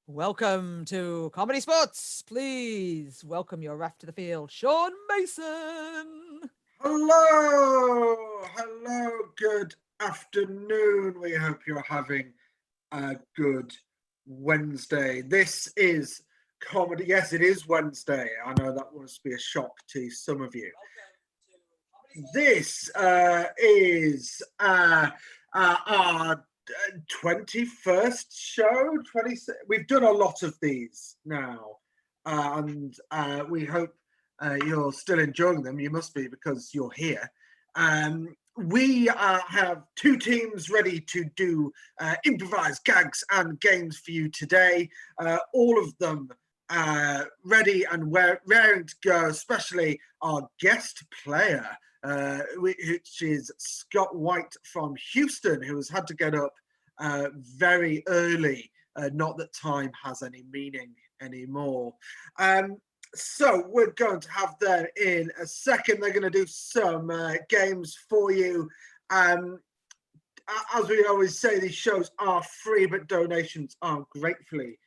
Welcome to ComedySportz. Please welcome your ref to the field, Sean Mason. Hello, good afternoon. We hope you're having a good Wednesday. This is comedy. Yes, it is Wednesday. I know that must be a shock to some of you. This is our 21st show. We've done a lot of these now, and we hope you're still enjoying them. You must be, because you're here. We have two teams ready to do improvised gags and games for you today. All of them ready and raring to go, especially our guest player, which is Scott White from Houston, who has had to get up very early. Not that time has any meaning anymore. So we're going to have them in a second. They're going to do some games for you. As we always say, these shows are free, but donations are gratefully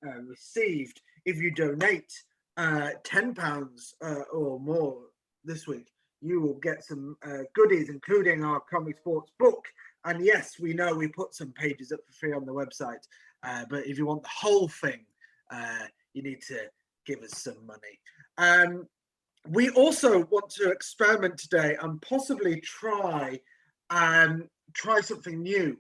received. If you donate £10 or more this week, you will get some goodies, including our ComedySportz book. And yes, we know we put some pages up for free on the website, but if you want the whole thing, you need to give us some money. We also want to experiment today and possibly try something new,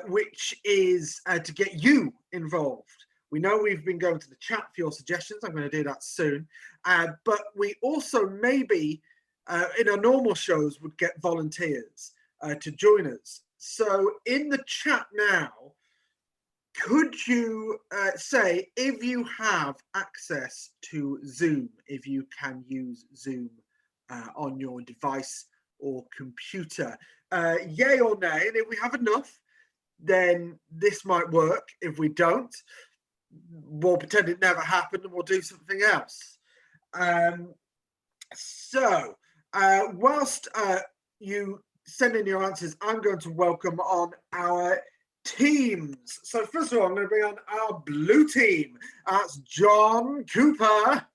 which is to get you involved. We know we've been going to the chat for your suggestions. I'm going to do that soon. But we also maybe, in our normal shows, would get volunteers to join us. So in the chat now, could you say if you have access to Zoom, if you can use Zoom on your device or computer? Yay or nay? And if we have enough, then this might work. If we don't, we'll pretend it never happened and we'll do something else. So whilst you send in your answers, I'm going to welcome on our teams. So first of all, I'm going to bring on our blue team. That's John Cooper.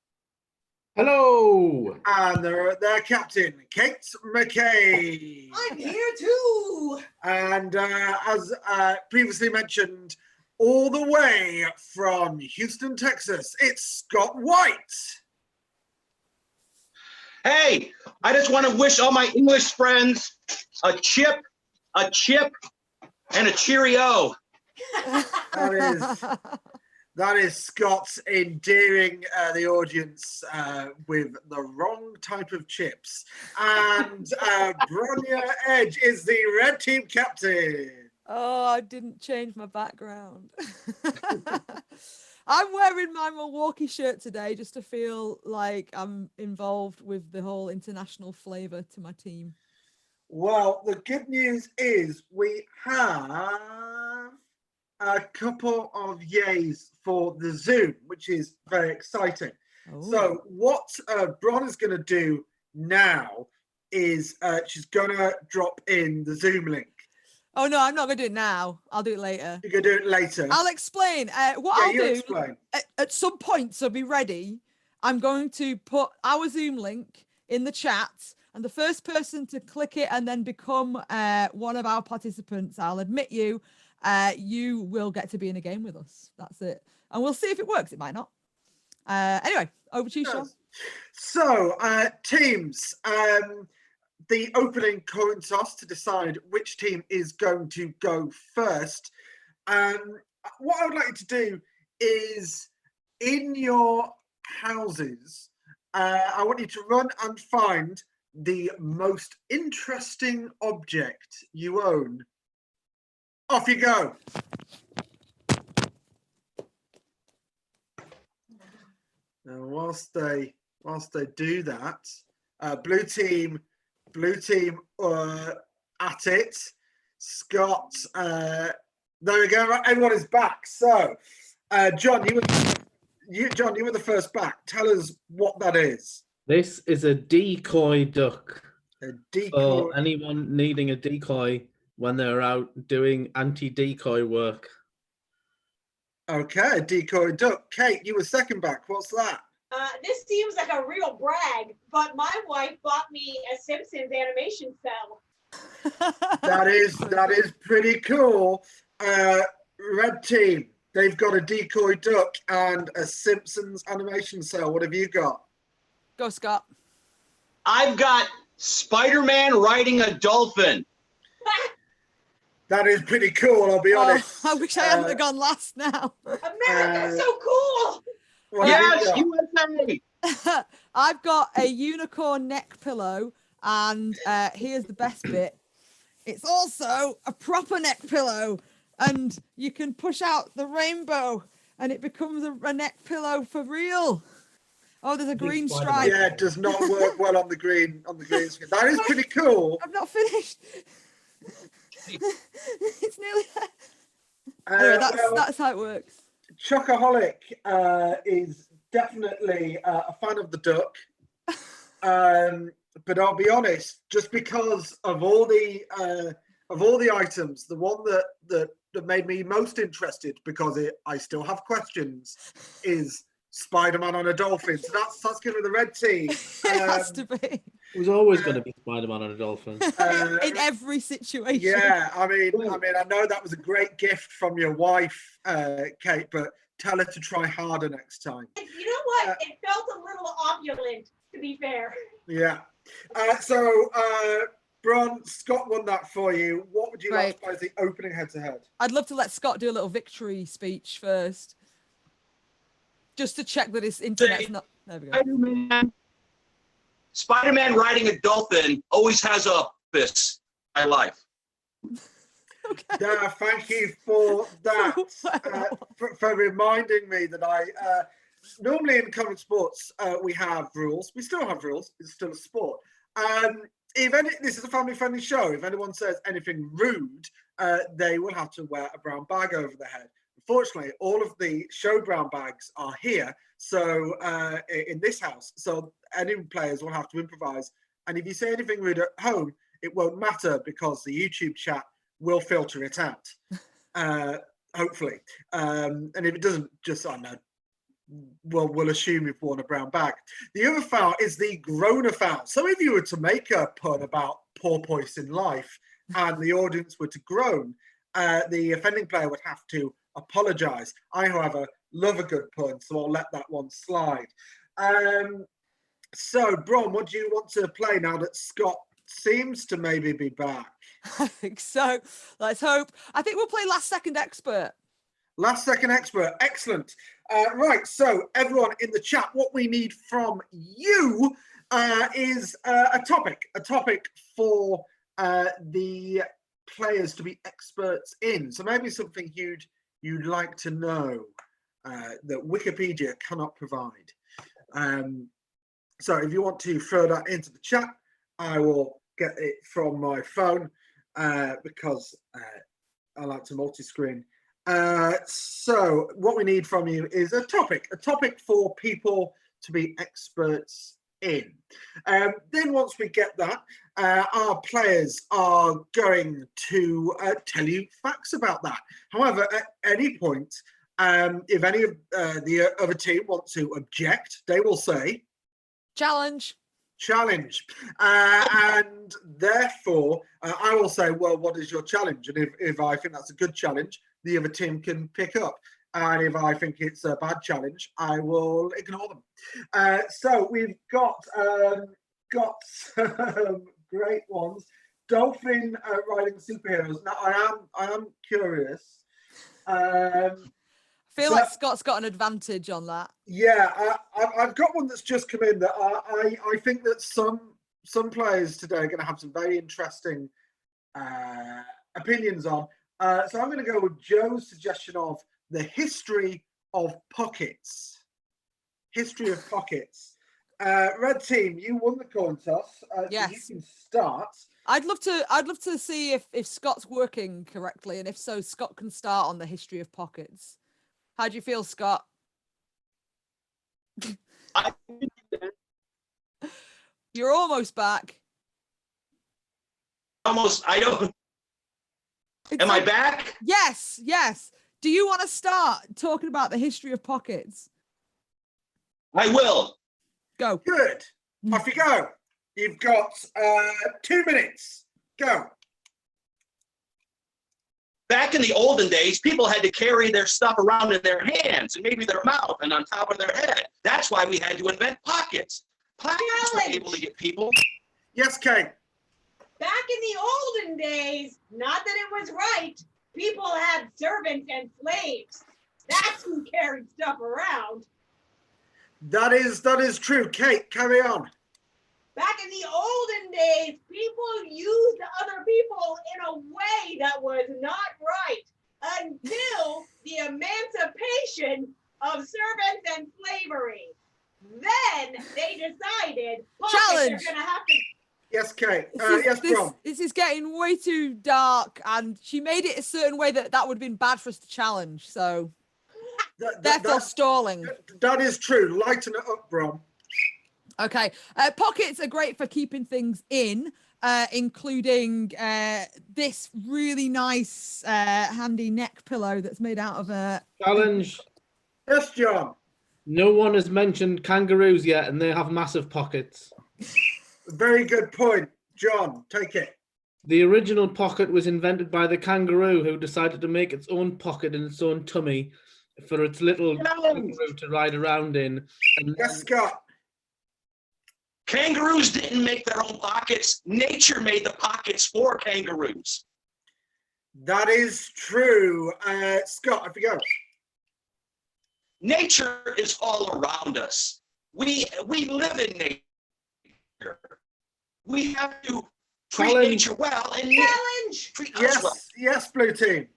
Hello. And their captain, Kate McKay. I'm here too. And as previously mentioned, all the way from Houston, Texas, it's Scott White. Hey, I just want to wish all my English friends a chip, and a cheerio. That is Scott's endearing the audience with the wrong type of chips. And Bronya Edge is the red team captain. Oh, I didn't change my background. I'm wearing my Milwaukee shirt today just to feel like I'm involved with the whole international flavor to my team. Well, the good news is we have a couple of yays for the Zoom, which is very exciting. Oh. So what Bron is going to do now is she's going to drop in the Zoom link. Oh, no, I'm not going to do it now. I'll do it later. You're going to do it later? I'll explain. I'll do at some point, so be ready. I'm going to put our Zoom link in the chat, and the first person to click it and then become one of our participants, I'll admit you, you will get to be in a game with us. That's it. And we'll see if it works. It might not. Anyway, over to you, Sean. So, teams, the opening coin toss to decide which team is going to go first. What I would like you to do is, in your houses, I want you to run and find the most interesting object you own. Off you go. Now, whilst they do that, blue team at it. Scott, there we go. Right, everyone is back. So, John, you were the first back. Tell us what that is. This is a decoy duck. A decoy. For anyone needing a decoy when they're out doing anti-decoy work. Okay, a decoy duck. Kate, you were second back. What's that? This seems like a real brag, but my wife bought me a Simpsons animation cell. That is pretty cool. Red team, they've got a decoy duck and a Simpsons animation cell. What have you got? Go, Scott. I've got Spider-Man riding a dolphin. That is pretty cool, I'll be honest. I wish I hadn't have gone last now. America's so cool. Yes, USA. I've got a unicorn neck pillow, and here's the best bit. It's also a proper neck pillow, and you can push out the rainbow, and it becomes a neck pillow for real. Oh, there's a green stripe. Yeah, it does not work well on the green screen. That is pretty cool. I've not finished. It's nearly there. Anyway, that's how it works. Chocoholic is definitely a fan of the duck. But I'll be honest, just because of all the items, the one that made me most interested, because I still have questions, is Spider-Man on a dolphin. So that's going to be the red team. It has to be. It was always going to be Spider-Man on a dolphin. In every situation. Yeah, I mean, I know that was a great gift from your wife, Kate, but tell her to try harder next time. You know what? It felt a little opulent, to be fair. Yeah. Bron, Scott won that for you. What would you like to play as the opening head-to-head? I'd love to let Scott do a little victory speech first. Just to check that his internet's not... There we go. Spider-Man riding a dolphin always has a purpose in my life. Okay. Yeah, thank you for that. For reminding me that I... normally in ComedySportz, we have rules. We still have rules. It's still a sport. This is a family-friendly show. If anyone says anything rude, they will have to wear a brown bag over their head. Unfortunately, all of the show brown bags are here, so in this house. So any players will have to improvise. And if you say anything rude at home, it won't matter because the YouTube chat will filter it out, hopefully. And if it doesn't, just, I don't know, we'll assume you've worn a brown bag. The other foul is the groaner foul. So if you were to make a pun about porpoise in life and the audience were to groan, the offending player would have to apologise. I, however, love a good pun, so I'll let that one slide. So, Bron, what do you want to play now that Scott seems to maybe be back? I think so. Let's hope. I think we'll play Last Second Expert. Last Second Expert. Excellent. Right, so everyone in the chat, what we need from you is a topic for the players to be experts in. So maybe something you'd like to know that Wikipedia cannot provide. So if you want to throw that into the chat, I will get it from my phone because I like to multi-screen. So what we need from you is a topic for people to be experts in. Then once we get that, our players are going to tell you facts about that. However, at any point, if any of the other team want to object, they will say, challenge. And therefore, I will say, well, what is your challenge? And if I think that's a good challenge, the other team can pick up. And if I think it's a bad challenge, I will ignore them. So we've got some great ones. Dolphin riding superheroes. Now I am curious. I feel like Scott's got an advantage on that. Yeah, I've got one that's just come in that I think that some players today are going to have some very interesting opinions on. So I'm going to go with Joe's suggestion of the history of pockets. History of pockets. Red team, you won the coin toss. Yes. So you can start. I'd love to see if Scott's working correctly, and if so, Scott can start on the history of pockets. How do you feel, Scott? You're almost back. Almost. I don't. Am I back? Yes. do you want to start talking about the history of pockets? I will. Go. Good. Off you go. You've got 2 minutes. Go. Back in the olden days, people had to carry their stuff around in their hands and maybe their mouth and on top of their head. That's why we had to invent pockets. Pockets were able to get people. Yes, Kate. Back in the olden days, not that it was right, people had servants and slaves. That's who carried stuff around. That is true. Kate, carry on. Back in the olden days, people used other people in a way that was not right until the emancipation of servants and slavery. Then they decided pockets are going to have to. Yes, Kate. Yes, Brom. This is getting way too dark, and she made it a certain way that would have been bad for us to challenge. So, therefore, stalling. That is true. Lighten it up, Brom. Okay. Pockets are great for keeping things in, including this really nice handy neck pillow that's made out of a Challenge. Yes, John. No one has mentioned kangaroos yet, and they have massive pockets. Very good point. John, take it. The original pocket was invented by the kangaroo, who decided to make its own pocket in its own tummy for its little kangaroo to ride around in. And yes, Scott. Kangaroos didn't make their own pockets. Nature made the pockets for kangaroos. That is true. Scott, off you go. Nature is all around us. We live in nature. We have to treat nature well and treat us well. Yes, blue team.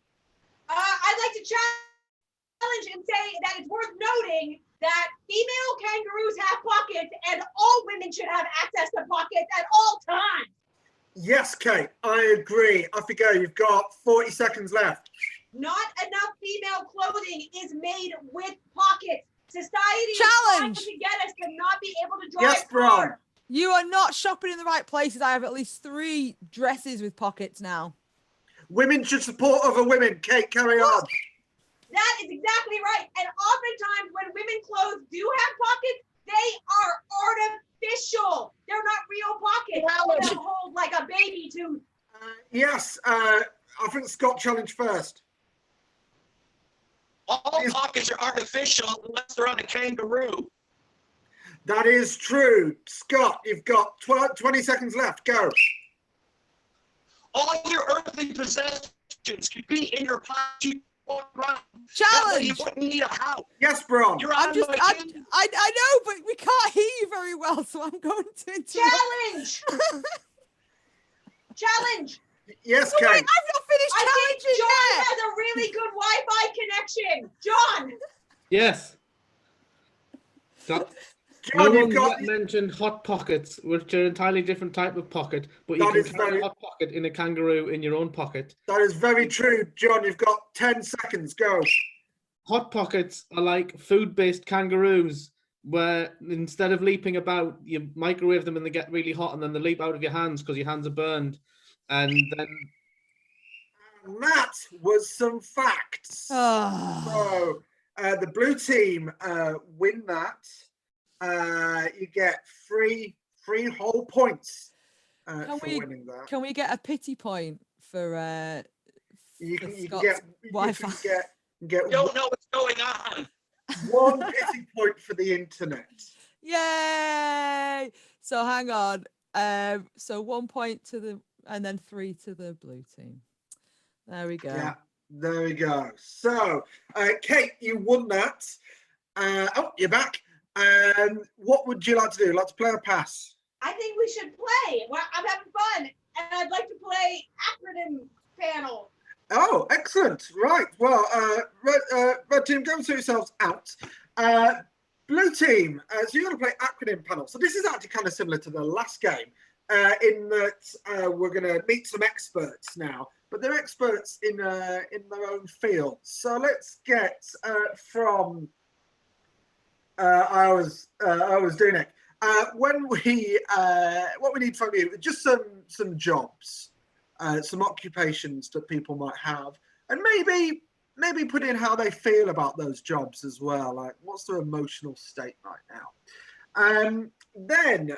I'd like to challenge and say that it's worth noting that female kangaroos have pockets and all women should have access to pockets at all times. Yes, Kate, I agree. Off you go. You've got 40 seconds left. Not enough female clothing is made with pockets. Society Challenge. is trying to get us to not be able to drive Yes, Brom. You are not shopping in the right places. I have at least 3 dresses with pockets now. Women should support other women. Kate, carry on. That is exactly right. And oftentimes when women clothes do have pockets, they are artificial. They're not real pockets. They'll hold like a baby tooth. Yes, I think Scott challenged first. All pockets are artificial unless they're on a kangaroo. That is true. Scott, you've got 20 seconds left. Go. All your earthly possessions could be in your pocket. Challenge. You wouldn't need a house. Yes, Bron. I know, but we can't hear you very well, so I'm going to interrupt. Challenge. Challenge. Yes, Kate. Kate. Wait, I've not finished I think challenging John yet. has a really good Wi-Fi connection. John. Yes. No one yet mentioned hot pockets, which are an entirely different type of pocket, but you can carry a hot pocket in a kangaroo in your own pocket. That is very true, John. You've got 10 seconds. Go. Hot pockets are like food-based kangaroos, where instead of leaping about, you microwave them and they get really hot, and then they leap out of your hands because your hands are burned. And then... And that was some facts. So the blue team win that. You get three whole points for winning that. Can we get a pity point for you can Wi-Fi? You get don't know what's going on. 1 pity point for the internet. Yay! So hang on. So 1 point to the, and then 3 to the blue team. There we go. Yeah, there we go. So, Kate, you won that. Oh, you're back. What would you like to do? Like to play or pass? I think we should play. Well, I'm having fun, and I'd like to play acronym panel. Oh, excellent. Right. Well, red team, go and sort yourselves out. Blue team, so you're going to play acronym panel. So this is actually kind of similar to the last game in that we're going to meet some experts now, but they're experts in their own field. So let's get from... I was doing it. When we what we need from you, just some jobs, some occupations that people might have, and maybe maybe put in how they feel about those jobs as well. Like, what's their emotional state right now? Then,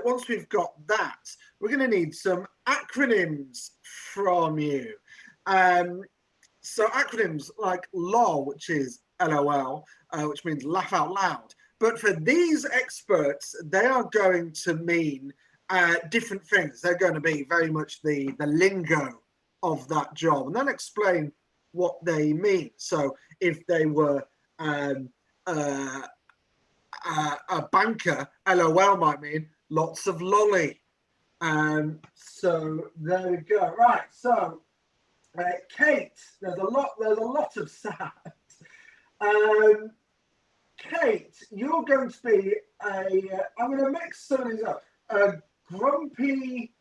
once we've got that, we're going to need some acronyms from you. So acronyms like LOL, which is LOL, which means laugh out loud. But for these experts, they are going to mean different things. They're going to be very much the lingo of that job, and then explain what they mean. So if they were a banker, LOL might mean lots of lolly. So there we go. Right. So Kate, there's a lot of sad. Kate, you're going to be I'm going to mix some of these up. A grumpy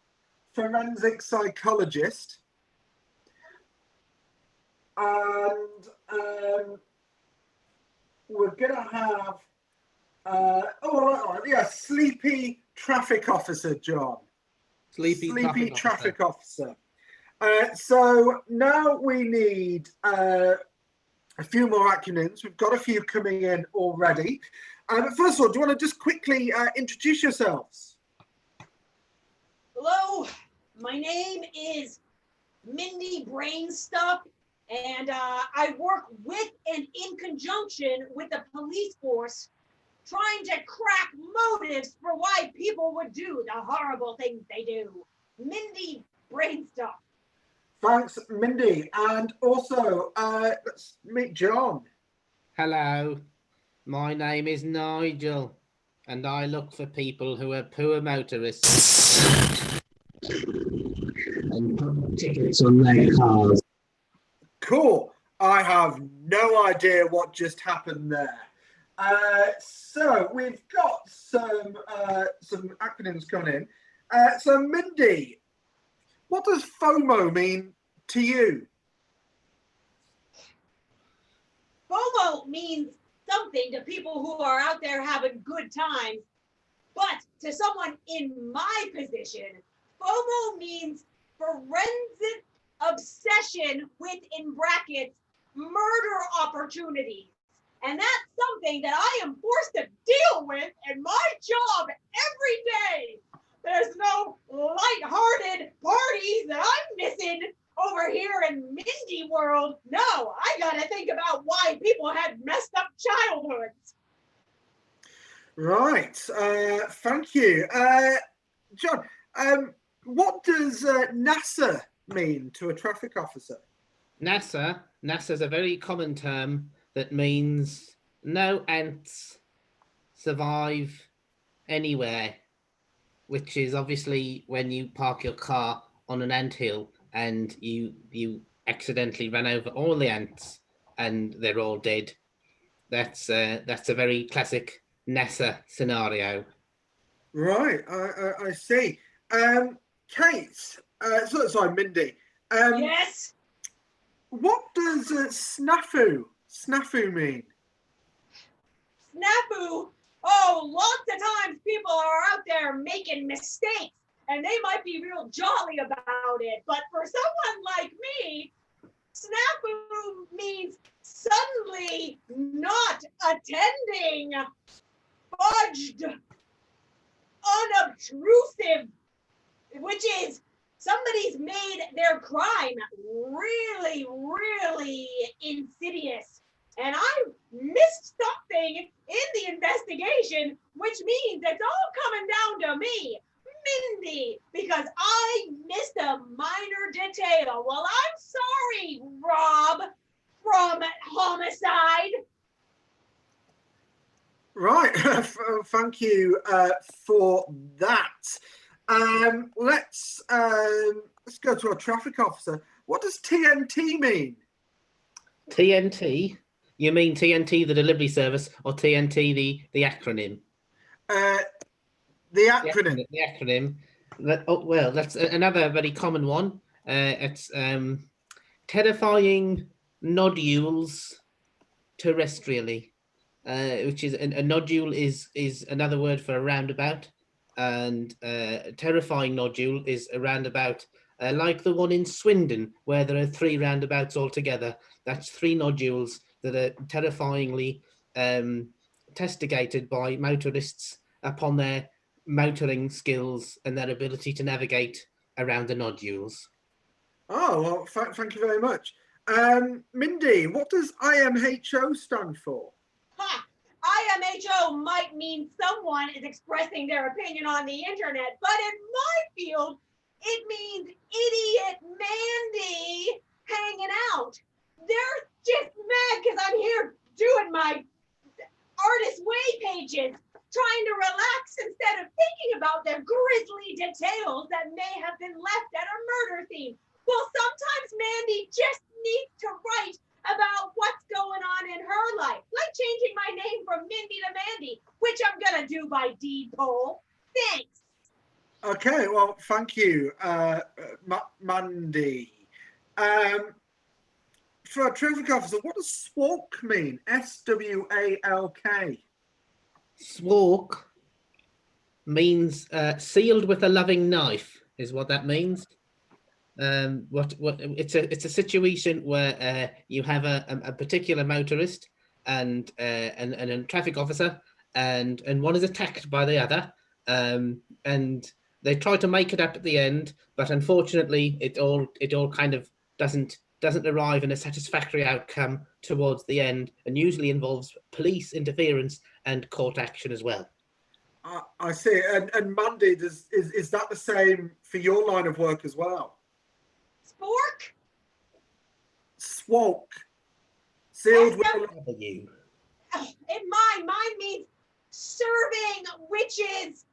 forensic psychologist, and we're going to have sleepy traffic officer, John. Sleepy traffic officer. So now we need a few more acronyms. We've got a few coming in already. But first of all, do you want to just quickly introduce yourselves? Hello, my name is Mindy Brainstuff, and I work with and in conjunction with the police force, trying to crack motives for why people would do the horrible things they do. Mindy Brainstuff. Thanks, Mindy. And also, let's meet John. Hello, my name is Nigel, and I look for people who are poor motorists and put tickets on their cars. Cool. I have no idea what just happened there. So we've got some acronyms coming in. So Mindy, what does FOMO mean to you? FOMO means something to people who are out there having good times, but to someone in my position, FOMO means forensic obsession with, in brackets, murder opportunities. And that's something that I am forced to deal with in my job every day. There's no lighthearted parties that I'm missing over here in Mindy world. No, I gotta think about why people had messed up childhoods. Right. Thank you. John, what does NASA mean to a traffic officer? NASA's a very common term that means no ants survive anywhere, which is obviously when you park your car on an anthill and you accidentally run over all the ants and they're all dead. That's a very classic NASA scenario. Right, I see. Kate, sorry, Mindy. Yes? What does snafu mean? Snafu? Oh, lots of times people are out there making mistakes and they might be real jolly about it. But for someone like me, snafu means suddenly not attending, fudged, unobtrusive, which is somebody's made their crime really, really insidious. And I missed something in the investigation, which means it's all coming down to me, Mindy, because I missed a minor detail. Well, I'm sorry, Rob from Homicide. Right, thank you for that. Let's go to our traffic officer. What does TNT mean? TNT? You mean TNT, the delivery service, or TNT, the acronym? The acronym. The acronym. Well, that's another very common one. It's terrifying nodules terrestrially, which is a nodule is another word for a roundabout, and terrifying nodule is a roundabout like the one in Swindon, where there are 3 roundabouts altogether. That's 3 nodules that are terrifyingly castigated by motorists upon their motoring skills and their ability to navigate around the nodules. Oh, well, thank you very much. Mindy, what does IMHO stand for? Ha! IMHO might mean someone is expressing their opinion on the internet, but in my field, it means idiot Mandy hanging out. They're just mad because I'm here doing my artist way pages, trying to relax instead of thinking about the grisly details that may have been left at a murder scene. Well, sometimes Mandy just needs to write about what's going on in her life, like changing my name from Mindy to Mandy, which I'm gonna do by deed poll. Thanks. Okay, well, thank you, Mandy. For a traffic officer, what does SWALK mean? SWALK. SWALK means sealed with a loving knife, is what that means. It's a situation where you have a particular motorist and a traffic officer, and one is attacked by the other, and they try to make it up at the end, but unfortunately it all kind of doesn't arrive in a satisfactory outcome towards the end, and usually involves police interference and court action as well. I see. And Mandy, is that the same for your line of work as well? Spork? SWALK. Sealed with SW- a W. In mine means serving witches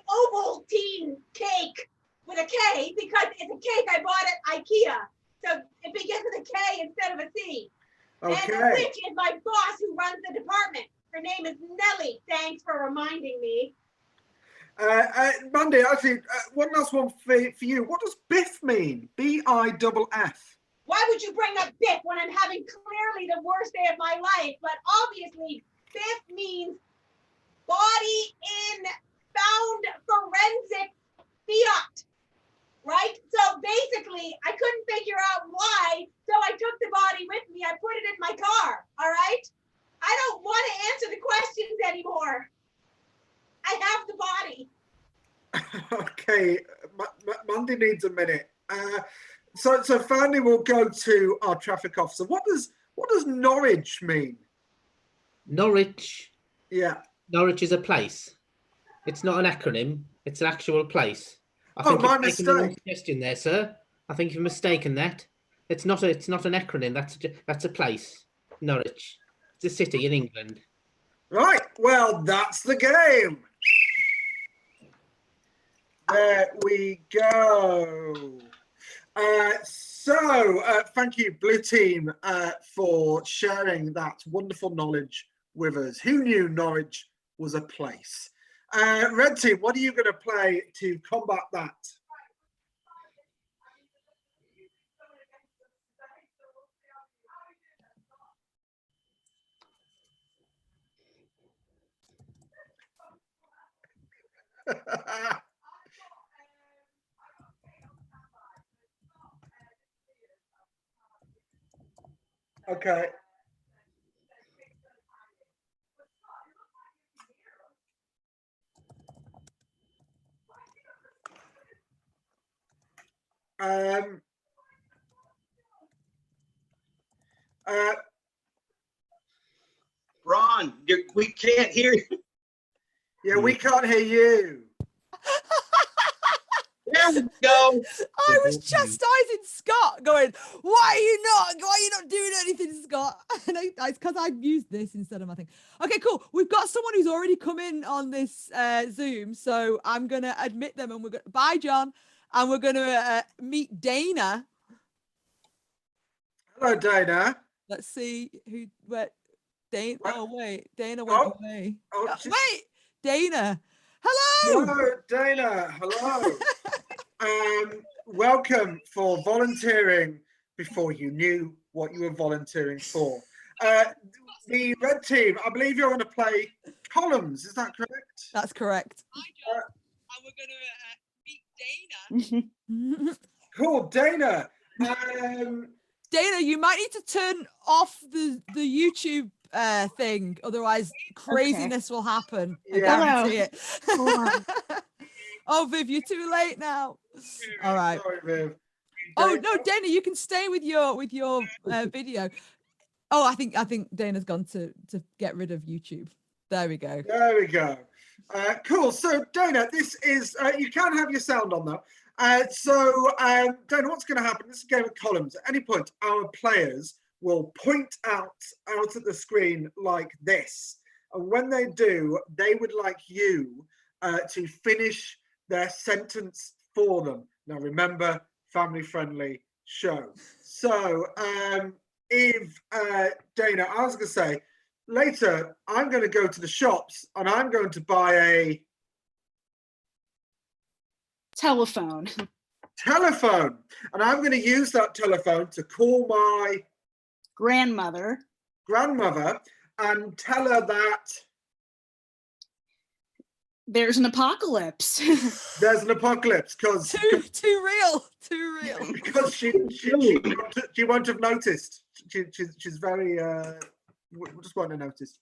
Ovaltine cake with a K, because it's a cake I bought at IKEA. So it begins with a K instead of a C. Okay. And the witch is my boss who runs the department. Her name is Nellie. Thanks for reminding me. Mandy, actually, one last one for you. What does BIFF mean? BIFF. Why would you bring up Biff when I'm having clearly the worst day of my life? But obviously, Biff means body in found forensic fiat, right? So basically, I couldn't figure out why, so I took the body with me. I put it in my car, all right? I don't want to answer the questions anymore. I have the body. Okay, Mandy needs a minute. So finally, we'll go to our traffic officer. What does Norwich mean? Norwich. Yeah. Norwich is a place. It's not an acronym. It's an actual place. I Oh, think my you've taken the wrong mistake. suggestion there, sir. I think you've mistaken that. It's not an acronym. That's a place. Norwich. It's a city in England. Right. Well, that's the game. There we go. Thank you, Blue Team, for sharing that wonderful knowledge with us. Who knew Norwich was a place? Red Team, what are you going to play to combat that? Okay. Ron, we can't hear you. Yeah, we can't hear you. There we go. I was chastising Scott, going, "Why are you not doing anything, Scott?" And it's because I used this instead of my thing. Okay, cool. We've got someone who's already come in on this Zoom, so I'm gonna admit them, and we're gonna bye, John, and we're gonna meet Dana. Hello, Dana. Let's see where Dana. Oh wait, Dana went away. Wait, Dana. Hello. Hello, Dana. Hello. Welcome for volunteering before you knew what you were volunteering for. The Red Team, I believe you're going to play columns. Is that correct? That's correct. Hi, John. And we're going to meet Dana. Cool, Dana. Dana, you might need to turn off the YouTube thing, otherwise craziness will happen. I guarantee it. Oh, Viv, you're too late now. All right. Sorry, Viv. Oh no, Dana, you can stay with your video. Oh, I think Dana's gone to get rid of YouTube. There we go. There we go. Cool. So, Dana, this is you can have your sound on though. Dana, what's going to happen? This is a game of columns. At any point, our players will point out at the screen like this, and when they do, they would like you to finish their sentence for them. Now, remember, family-friendly show. So, if Dana, I was going to say, later, I'm going to go to the shops and I'm going to buy a telephone. And I'm going to use that telephone to call my grandmother and tell her that there's an apocalypse. There's an apocalypse because too real. Because she won't have noticed. She's very just won't have noticed.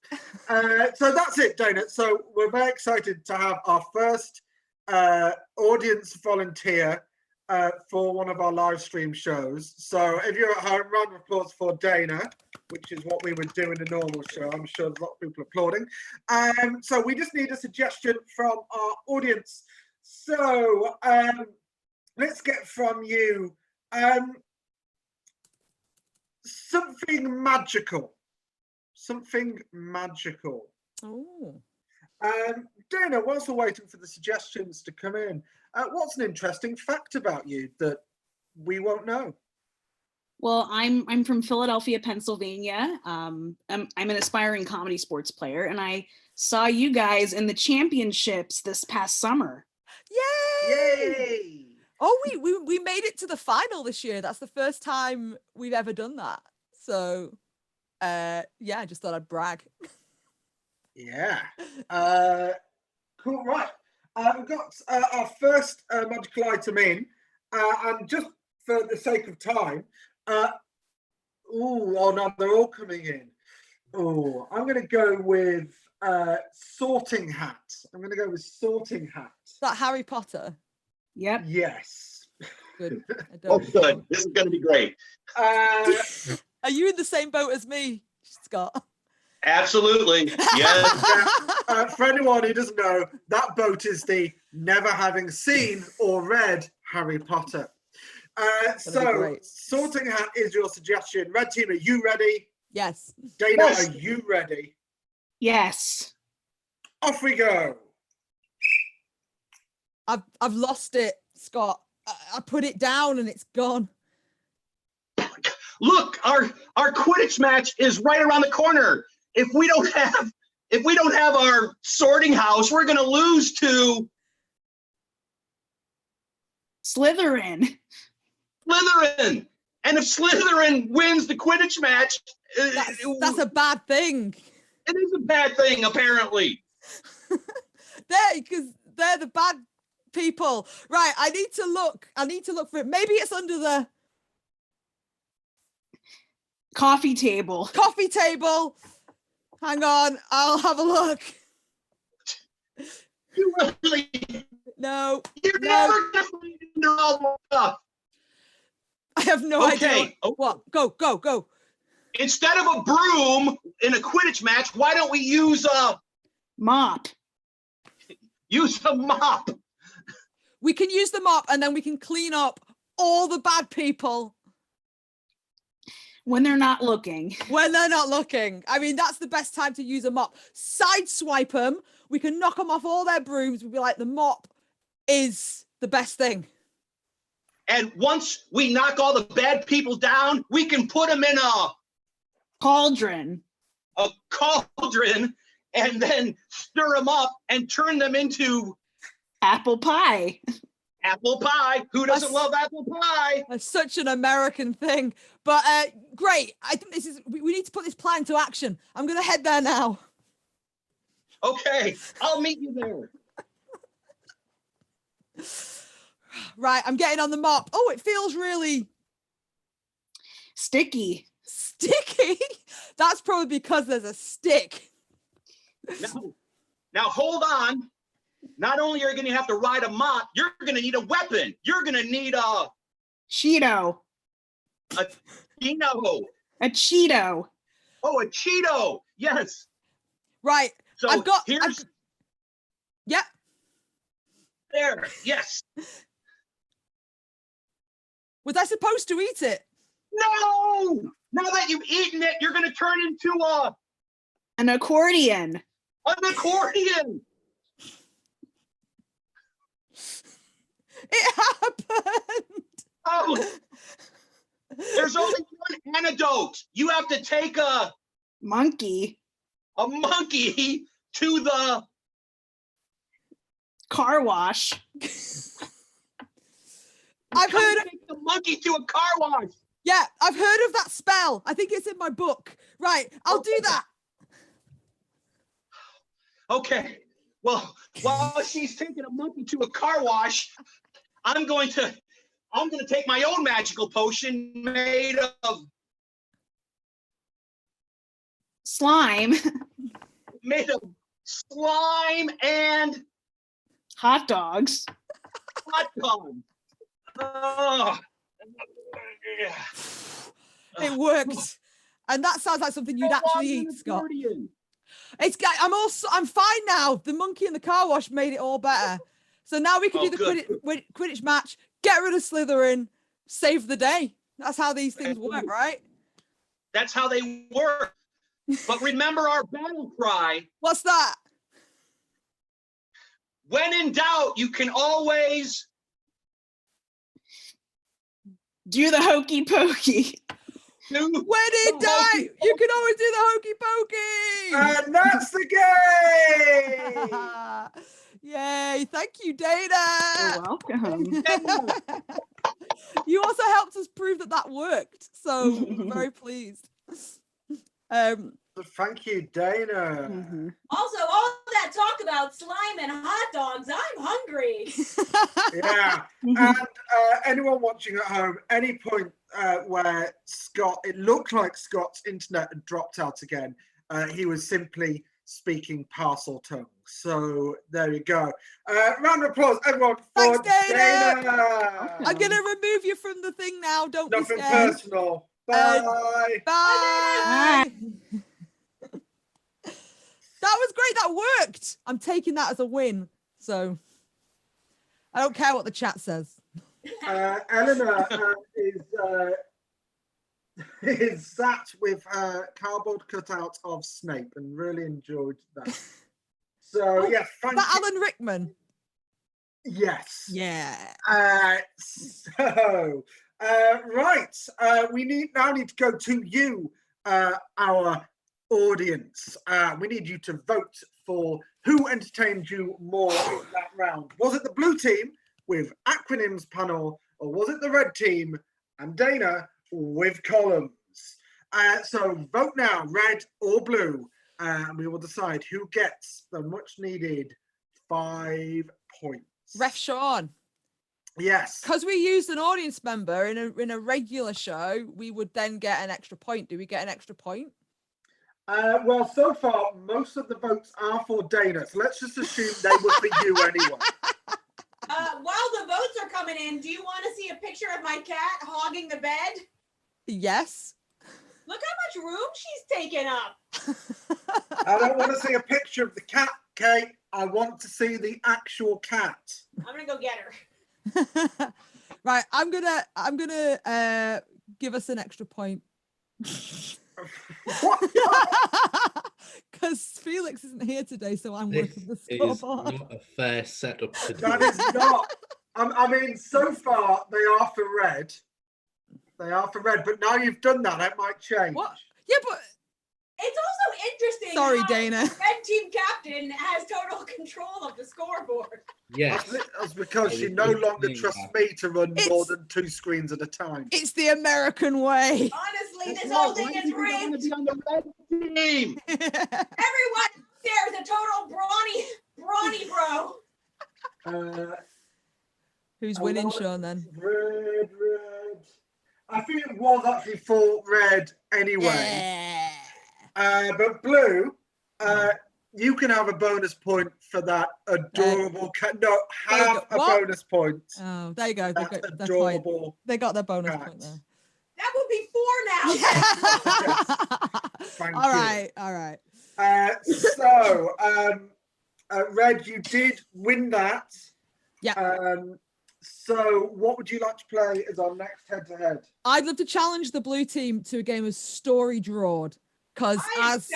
So that's it, Dana. So we're very excited to have our first audience volunteer for one of our live stream shows. So if you're at home, round of applause for Dana, which is what we would do in a normal show. I'm sure there's a lot of people applauding. So we just need a suggestion from our audience. So let's get from you something magical. Oh. Dana, whilst we're waiting for the suggestions to come in, what's an interesting fact about you that we won't know? Well, I'm from Philadelphia, Pennsylvania. I'm an aspiring ComedySportz player, and I saw you guys in the championships this past summer. Yay! Oh, we made it to the final this year. That's the first time we've ever done that. So, yeah, I just thought I'd brag. Yeah. Cool. Right. We've got our first magical item in, and just for the sake of time, oh no, they're all coming in. Oh, I'm going to go with sorting hat. Is that Harry Potter? Yep. Yes. Good. Oh, good. This is going to be great. Are you in the same boat as me, Scott? Absolutely. Yes. For anyone who doesn't know, that boat is the never having seen or read Harry Potter. So, sorting hat is your suggestion. Red team, are you ready? Yes. Dana, yes. Are you ready? Yes. Off we go. I've lost it, Scott. I put it down and it's gone. Look, our Quidditch match is right around the corner. If we don't have our sorting house, we're going to lose to Slytherin. And if Slytherin wins the Quidditch match, that's a bad thing. It is a bad thing, apparently. Because they're the bad people. Right, I need to look for it. Maybe it's under the coffee table. Hang on, I'll have a look. You really? No. You're never gonna find it under all the stuff. I have no idea. What? Go. Instead of a broom in a Quidditch match, why don't we use a mop? Use a mop. We can use the mop and then we can clean up all the bad people. When they're not looking. I mean, that's the best time to use a mop. Sideswipe them. We can knock them off all their brooms. We'll be like, the mop is the best thing. And once we knock all the bad people down, we can put them in a cauldron. And then stir them up and turn them into apple pie. Who doesn't love apple pie? That's such an American thing. But great. I think we need to put this plan into action. I'm going to head there now. Okay, I'll meet you there. Right, I'm getting on the mop. Oh, it feels really Sticky. sticky. That's probably because there's a stick. Now hold on. Not only are you going to have to ride a mop, you're going to need a weapon. You're going to need a Cheeto. Cheeto. A Cheeto. Oh, a Cheeto. Yes. Right. So yeah. There. Yes. Was I supposed to eat it? No. Now that you've eaten it, you're going to turn into an accordion. An accordion. It happened. Oh. There's only one antidote. You have to take a monkey to the car wash. I've heard of the monkey to a car wash. Yeah, I've heard of that spell. I think it's in my book. Right, I'll do that. Okay. Well, while she's taking a monkey to a car wash, I'm going to take my own magical potion made of slime. Made of slime and hot dogs. Hot dogs. Oh. It worked. And that sounds like something you'd actually eat, Scott. I'm fine now. The monkey and the car wash made it all better. So now we can do the Quidditch match, get rid of Slytherin, save the day. That's how these things work, right? That's how they work. But remember our battle cry. What's that? When in doubt, you can always do the hokey pokey. When in doubt, you can always do the hokey pokey. And that's the game. Yay, thank you, Dana. You're welcome. You also helped us prove that worked. So I'm very pleased. Thank you, Dana. Mm-hmm. Also, all that talk about slime and hot dogs, I'm hungry. Yeah. And anyone watching at home, any point where it looked like Scott's internet had dropped out again, he was simply speaking Parseltongue. So there you go. Round of applause, everyone, for Dana. I'm going to remove you from the thing now. Don't be scared. Nothing personal. Bye. Bye. That was great. That worked. I'm taking that as a win. So I don't care what the chat says. Eleanor is sat with her cardboard cutout of Snape and really enjoyed that. So yeah, thank you. Alan Rickman. Yes. Yeah. Right. We now need to go to you, our audience. We need you to vote for who entertained you more in that round. Was it the blue team with acronyms panel, or was it the red team and Dana with columns? So vote now, red or blue, and we will decide who gets the much needed 5 points. Ref Sean. Yes. Because we used an audience member in a regular show, we would then get an extra point. Do we get an extra point? Well, so far, most of the votes are for Dana, so let's just assume they were for you anyway. While the votes are coming in, do you want to see a picture of my cat hogging the bed? Yes. Look how much room she's taken up. I don't want to see a picture of the cat, Kate. I want to see the actual cat. I'm going to go get her. Right, I'm gonna give us an extra point. Because Felix isn't here today, so I'm working the scoreboard. It is not a fair setup to do. That is not. I mean, so far they are for red. They are for red, but now you've done that, it might change. What? Yeah, but it's also interesting. Sorry, how Dana. The red team captain has total control of the scoreboard. Yes. That's because she no longer trusts me to run more than 2 screens at a time. It's the American way. Honestly, this whole thing is rigged. Be on the red team. Everyone there is a total brawny bro. Who's winning, Sean, then? Red. I think it was actually for red anyway. Yeah. But blue, you can have a bonus point for that adorable cat. No, have a bonus point. Oh, there you go. That's adorable. They got their bonus point there. That would be 4 now. Yes. Thank All you. right. So, Red, you did win that. Yeah. So, what would you like to play as our next head-to-head? I'd love to challenge the blue team to a game of Story Drawed, because as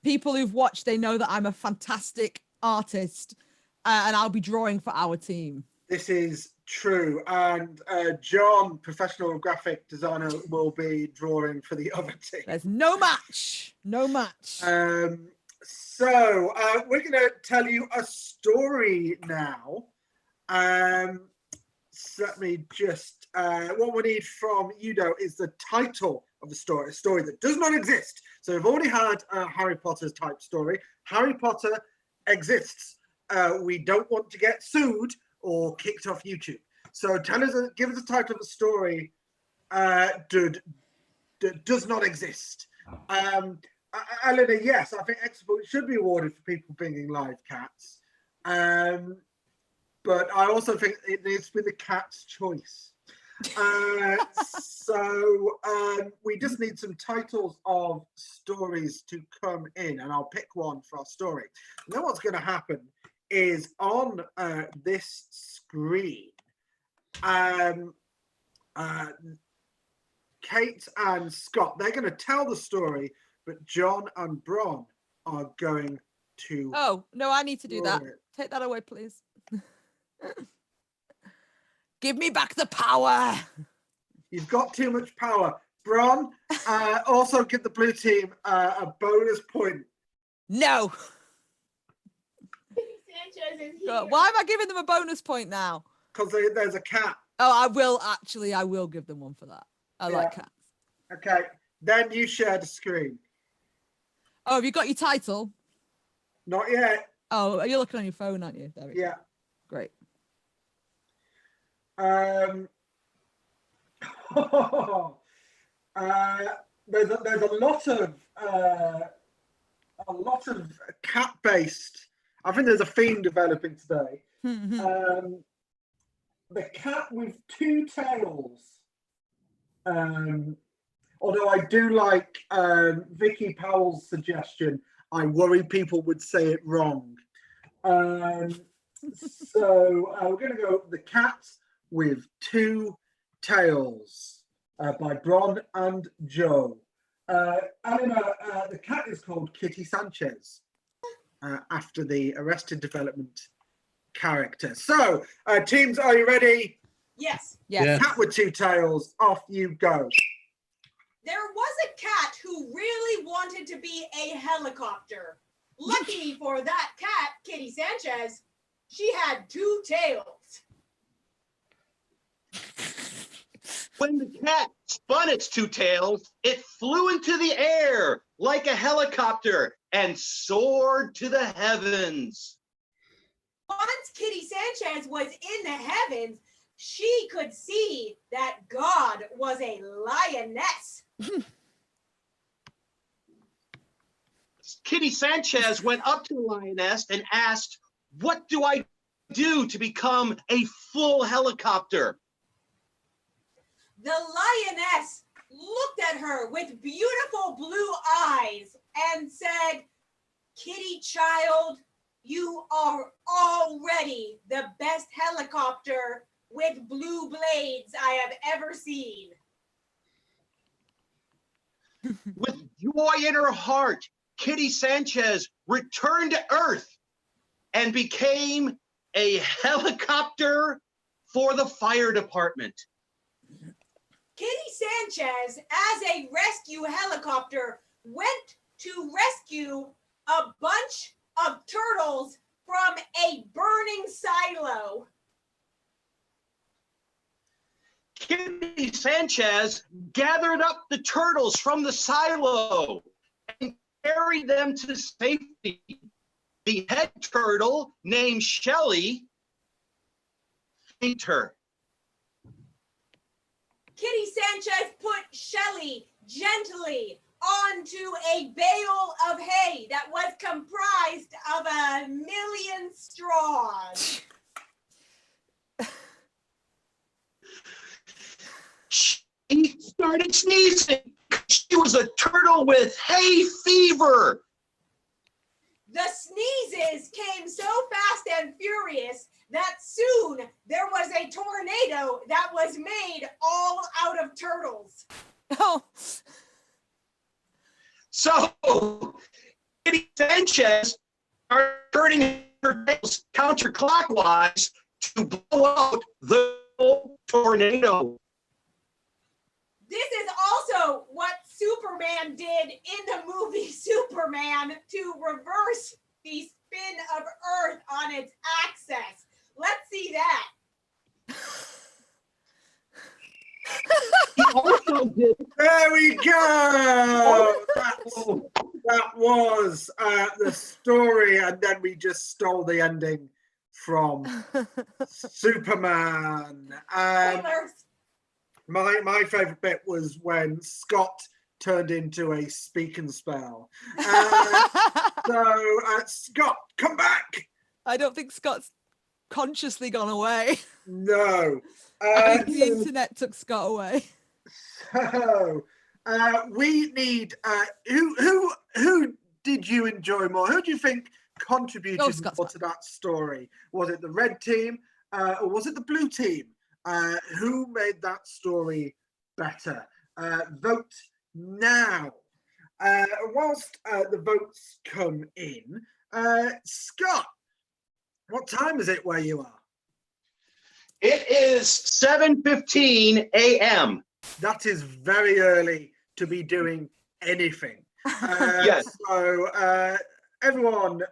people who've watched, they know that I'm a fantastic artist, and I'll be drawing for our team. This is true, and John, professional graphic designer, will be drawing for the other team. There's no match. So we're going to tell you a story now. So let me just, what we need from you, though, is the title of the story, a story that does not exist. So we've already had a Harry Potter's type story. Harry Potter exists. We don't want to get sued or kicked off YouTube. So give us a title of the story that does not exist. Eleanor, yes, I think Export should be awarded for people bringing live cats. But I also think it needs to be the cat's choice. So we just need some titles of stories to come in, and I'll pick one for our story. And then what's going to happen is on this screen, Kate and Scott, they're going to tell the story, but John and Bron are going to... Oh, no, I need to do that. Take that away, please. Give me back the power. You've got too much power. Bron, also give the blue team a bonus point. No. Sanchez is here. Why am I giving them a bonus point now? Because there's a cat. Oh, I will give them one for that. I like cats. Okay, then you share the screen. Oh, have you got your title? Not yet. Oh, you're looking on your phone, aren't you? There we go. Great. There's a lot of cat-based. I think there's a theme developing today. The cat with two tails. Although I do like Vicky Powell's suggestion, I worry people would say it wrong. So we're going to go The Cat with Two Tails by Bron and Joe. Eleanor, the cat is called Kitty Sanchez after the Arrested Development character. So, teams, are you ready? Yes. Cat with two tails, off you go. There was a cat who really wanted to be a helicopter. Lucky for that cat, Kitty Sanchez, she had two tails. When the cat spun its two tails, it flew into the air like a helicopter and soared to the heavens. Once Kitty Sanchez was in the heavens, she could see that God was a lioness. Kitty Sanchez went up to the lioness and asked, "What do I do to become a full helicopter?" The lioness looked at her with beautiful blue eyes and said, "Kitty child, you are already the best helicopter with blue blades I have ever seen." With joy in her heart, Kitty Sanchez returned to Earth and became a helicopter for the fire department. Kitty Sanchez, as a rescue helicopter, went to rescue a bunch of turtles from a burning silo. Kitty Sanchez gathered up the turtles from the silo and carried them to safety. The head turtle, named Shelly, thanked her Kitty Sanchez put Shelly gently onto a bale of hay that was comprised of 1,000,000 straws. She started sneezing. She was a turtle with hay fever. The sneezes came so fast and furious that soon there was a tornado that was made all out of turtles. Oh. So, Kitty Sanchez started turning her tails counterclockwise to blow out the tornado. This is also what Superman did in the movie Superman to reverse the spin of Earth on its axis. Let's see that. He also did. There we go. That was the story, and then we just stole the ending from Superman. Spoilers. My favorite bit was when Scott turned into a speak and spell. So Scott, come back. I don't think Scott's consciously gone away. No. I think the internet took Scott away. So we need who did you enjoy more? Who do you think contributed more to that story? Was it the red team or was it the blue team? Who made that story better? Vote now. Whilst the votes come in, Scott, what time is it where you are? It is 7:15 a.m. That is very early to be doing anything. Yes. So everyone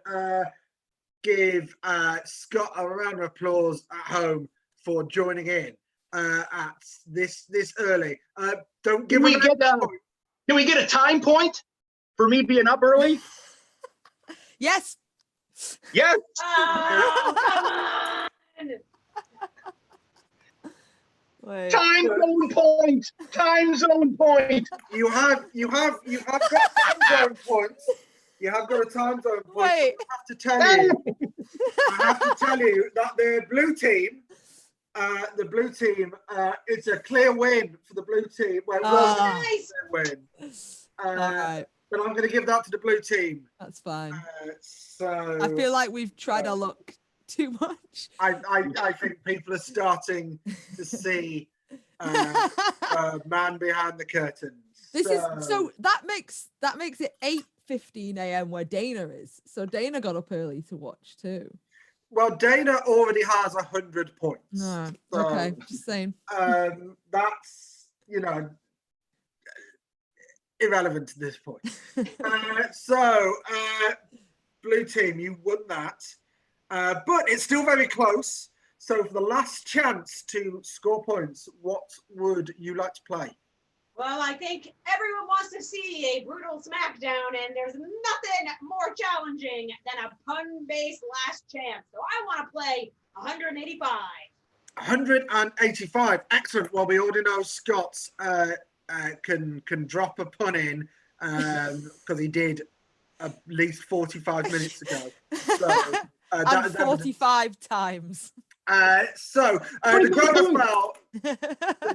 give Scott a round of applause at home for joining in at this early. Don't give him Can we get a time point for me being up early? Yes. Yes. Oh, come on. Wait. Time zone point. Time zone point. You have got time zone points. You have got a time zone point. Wait. I have to tell you that the blue team, it's a clear win for the blue team. Well, nice win. All right. But I'm going to give that to the blue team. That's fine. So I feel like we've tried our luck too much. I think people are starting to see man behind the curtains. That makes it 8:15 a.m. where Dana is. So Dana got up early to watch too. Well, Dana already has 100 points. No, so, okay, just saying. That's irrelevant to this point. Blue team, you won that, but it's still very close. So for the last chance to score points, what would you like to play? Well, I think everyone wants to see a brutal smackdown, and there's nothing more challenging than a pun-based last chance. So I want to play 185. 185, excellent. Well, we already know Scott can drop a pun in because he did at least 45 minutes ago. So, and 45 times. The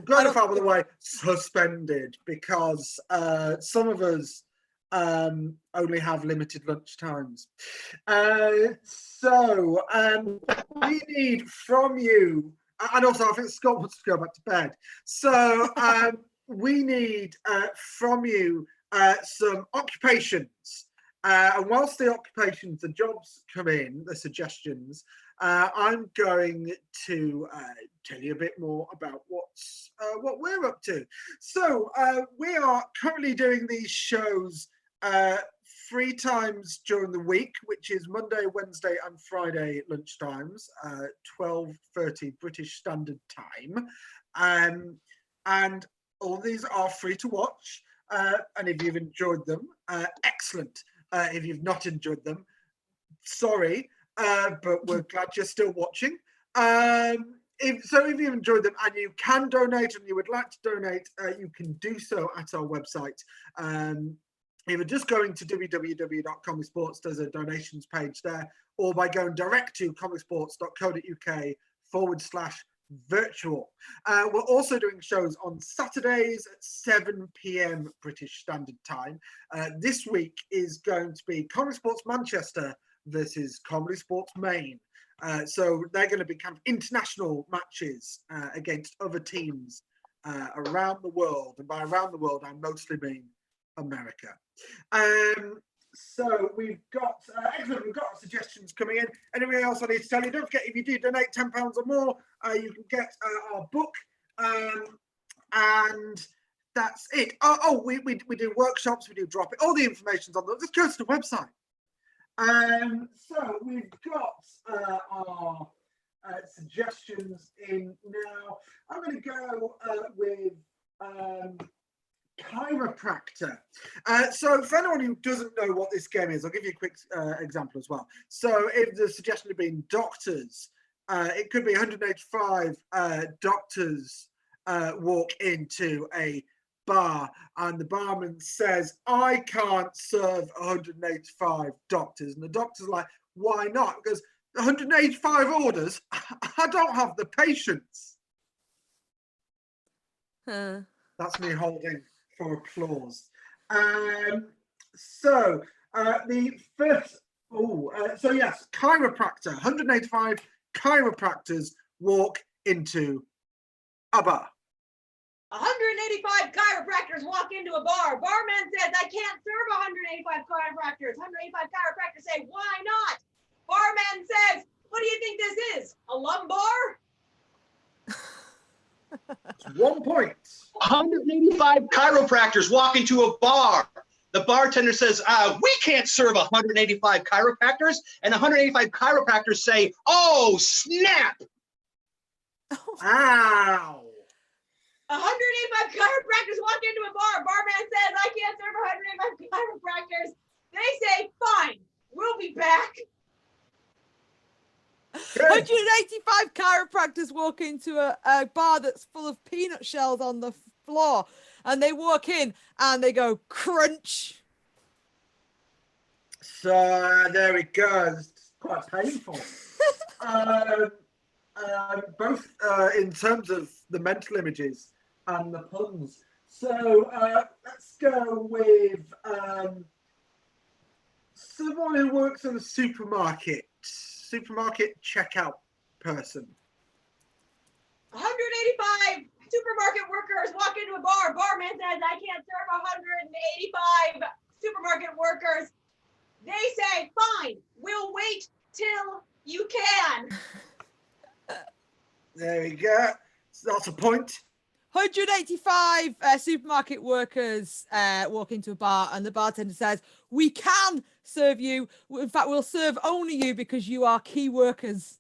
Groner foul, by the way, suspended because some of us only have limited lunch times. We need from you, and also I think Scott wants to go back to bed. So we need from you some occupations. And whilst the occupations, the jobs come in, the suggestions, I'm going to tell you a bit more about what we're up to. So we are currently doing these shows 3 times during the week, which is Monday, Wednesday, and Friday lunchtimes, 12:30 British Standard Time, and all these are free to watch. And if you've enjoyed them, excellent. If you've not enjoyed them, sorry. But we're glad you're still watching. if you enjoyed them and you can donate and you would like to donate, you can do so at our website. Either just going to www.ComedySportz, there's a donations page there, or by going direct to comedysportz.co.uk/virtual. We're also doing shows on Saturdays at 7 p.m. British Standard Time. This week is going to be ComedySportz Manchester versus ComedySportz Maine. So they're going to be kind of international matches against other teams around the world. And by around the world, I mostly mean America. So we've got excellent. We've got suggestions coming in. Anything else I need to tell you? Don't forget, if you do donate £10 or more, you can get our book. And that's it. We do workshops. We do drop it. All the information's on there. Just go to the website. So we've got our suggestions in now. I'm going to go with chiropractor. So for anyone who doesn't know what this game is, I'll give you a quick example as well. So if the suggestion had been doctors, it could be 185 doctors walk into a bar and the barman says, I can't serve 185 doctors. And the doctor's like, why not? Because 185 orders, I don't have the patience. That's me holding for applause. So the first, so yes, chiropractor, 185 chiropractors walk into a bar. 185 chiropractors walk into a bar. Barman says, I can't serve 185 chiropractors. 185 chiropractors say, why not? Barman says, what do you think this is? A lumbar? 1 point. 185 chiropractors walk into a bar. The bartender says, we can't serve 185 chiropractors. And 185 chiropractors say, oh, snap. Ow. 185 chiropractors walk into a bar. Barman says, I can't serve 185 chiropractors. They say, fine, we'll be back. 185 chiropractors walk into a bar that's full of peanut shells on the floor, and they walk in and they go crunch. So there we go. It's quite painful. Both in terms of the mental images and the puns. So let's go with someone who works in a supermarket checkout person. 185 supermarket workers walk into a bar. Barman says, I can't serve 185 supermarket workers. They say, fine, we'll wait till you can. There we go. So that's a point. 185 supermarket workers walk into a bar and the bartender says, we can serve you. In fact, we'll serve only you because you are key workers.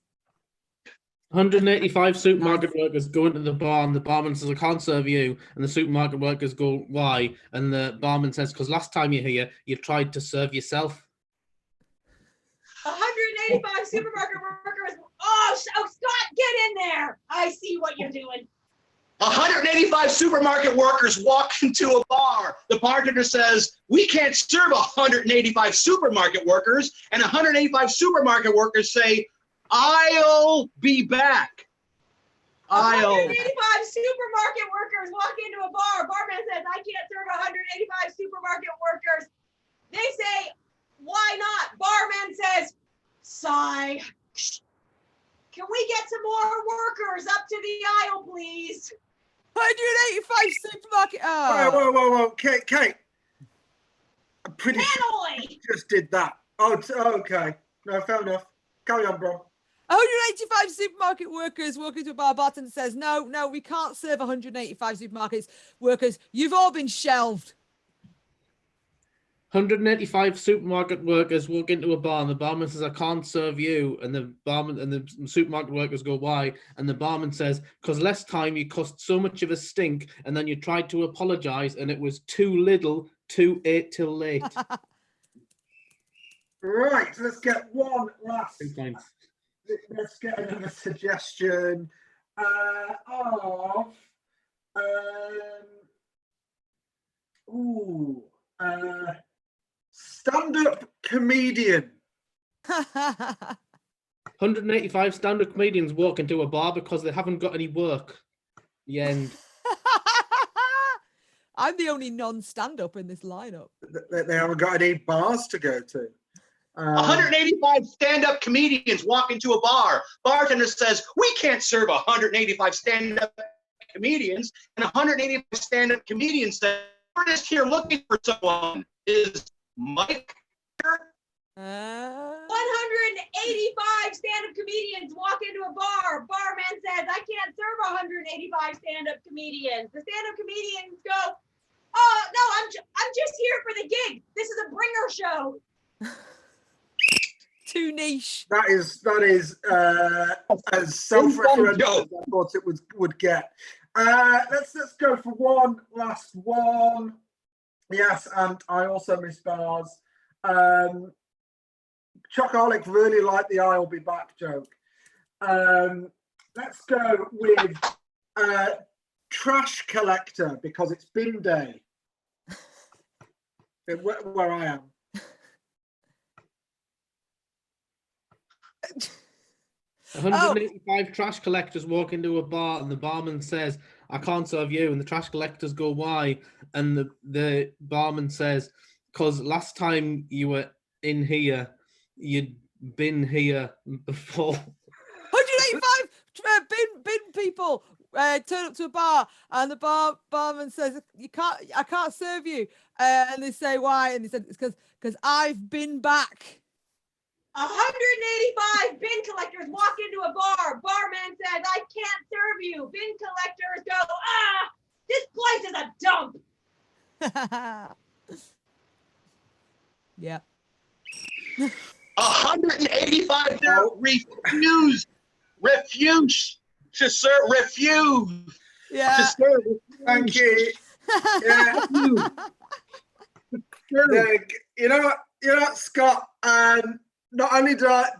185 supermarket workers go into the bar and the barman says, I can't serve you. And the supermarket workers go, why? And the barman says, because last time you were here, you tried to serve yourself. 185 supermarket workers. Oh, Scott, get in there. I see what you're doing. 185 supermarket workers walk into a bar. The bartender says, we can't serve 185 supermarket workers. And 185 supermarket workers say, I'll be back. 185 supermarket workers walk into a bar. Barman says, I can't serve 185 supermarket workers. They say, why not? Barman says, sigh. Can we get some more workers up to the aisle, please? 185 supermarket. Oh. Whoa. Kate. I'm pretty sure you just did that. Oh, okay. No, fair enough. Carry on, bro. 185 supermarket workers walk into a bar. Bartender says, no, we can't serve 185 supermarket workers. You've all been shelved. 185 supermarket workers walk into a bar and the barman says, I can't serve you. And the barman and the supermarket workers go, why? And the barman says, because last time you caused so much of a stink and then you tried to apologize and it was too little, too till late. Right, let's get one last. Let's get another suggestion. of stand-up comedian. 185 stand-up comedians walk into a bar because they haven't got any work. The end. I'm the only non-stand-up in this lineup. They haven't got any bars to go to. 185 stand-up comedians walk into a bar. Bartender says, we can't serve 185 stand-up comedians. And 185 stand-up comedians said, we're just here looking for someone. Is Mike here? 185 stand-up comedians walk into a bar. Barman says, I can't serve 185 stand-up comedians. The stand-up comedians go, oh, no, I'm just here for the gig. This is a bringer show. Too niche. That is as self-referential as I thought it would get. Let's go for one last one. Yes, and I also miss bars. Chocoholic really liked the "I'll be back" joke. Let's go with trash collector because it's bin day. Where I am. 185 trash collectors walk into a bar and the barman says, I can't serve you. And the trash collectors go, why? And the barman says, because last time you were in here, you'd been here before. 185 bin people turn up to a bar and the barman says, I can't serve you. And they say, why? And he said, it's because I've been back. 185 bin collectors walk into a bar. Barman says, I can't serve you. Bin collectors go, this place is a dump. Yeah. 185 refuse to serve. Yeah. To serve. Thank you. Yeah. You know what, Scott? Not only do I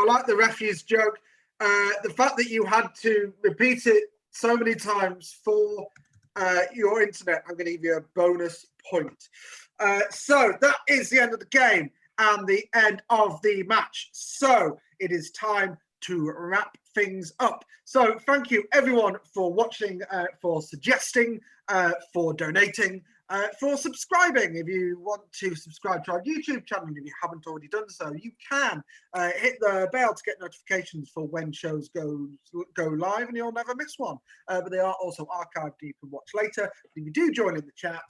like the refuse joke, the fact that you had to repeat it so many times for your internet, I'm going to give you a bonus point. So that is the end of the game and the end of the match. So it is time to wrap things up. So thank you everyone for watching, for suggesting, for donating, for subscribing. If you want to subscribe to our YouTube channel, if you haven't already done so, you can hit the bell to get notifications for when shows go live, and you'll never miss one. But they are also archived, you can watch later. If you do join in the chat,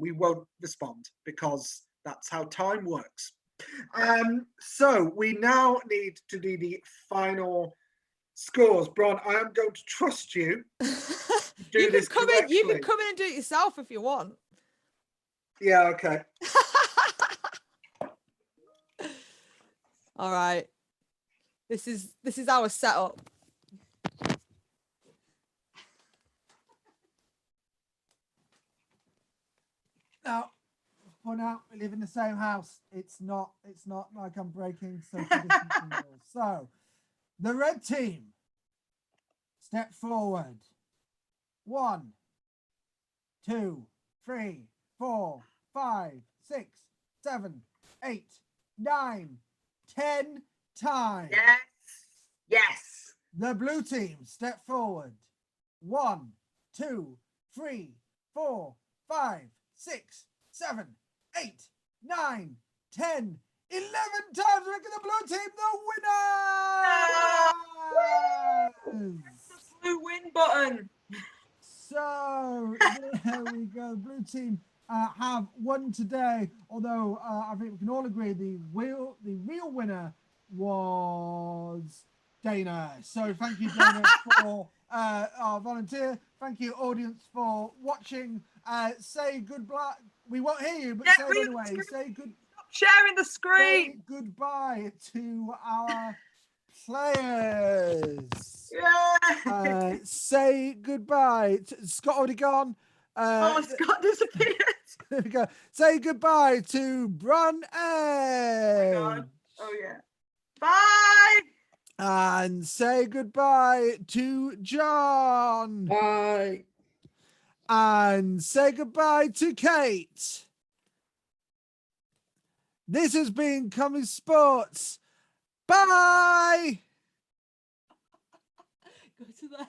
we won't respond because that's how time works. So we now need to do the final scores. Bron, I am going to trust you. You can come in and do it yourself if you want. Yeah, okay. All right. This is our setup. Now, point out we live in the same house. It's not like I'm breaking social distancing rules. So, the red team, step forward. 1, 2, 3, 4, 5, 6, 7, 8, 9, 10 times. Yes. Yes. The blue team, step forward. 1, 2, 3, 4, 5, 6, 7, 8, 9, 10, 11 times. Look at the blue team, the winners! The blue win button. So there we go. The blue team have won today. Although I think we can all agree the real winner was Dana. So thank you, Dana, for our volunteer. Thank you, audience, for watching. Say goodbye. We won't hear you, but say it anyway. Say good. Sharing the screen. Say goodbye to our players. Yeah. Say goodbye. Scott already gone. Scott disappeared. There we go. Say goodbye to Bron Egg. Oh yeah. Bye. And say goodbye to John. Bye. And say goodbye to Kate. This has been ComedySportz. Bye. Go to there.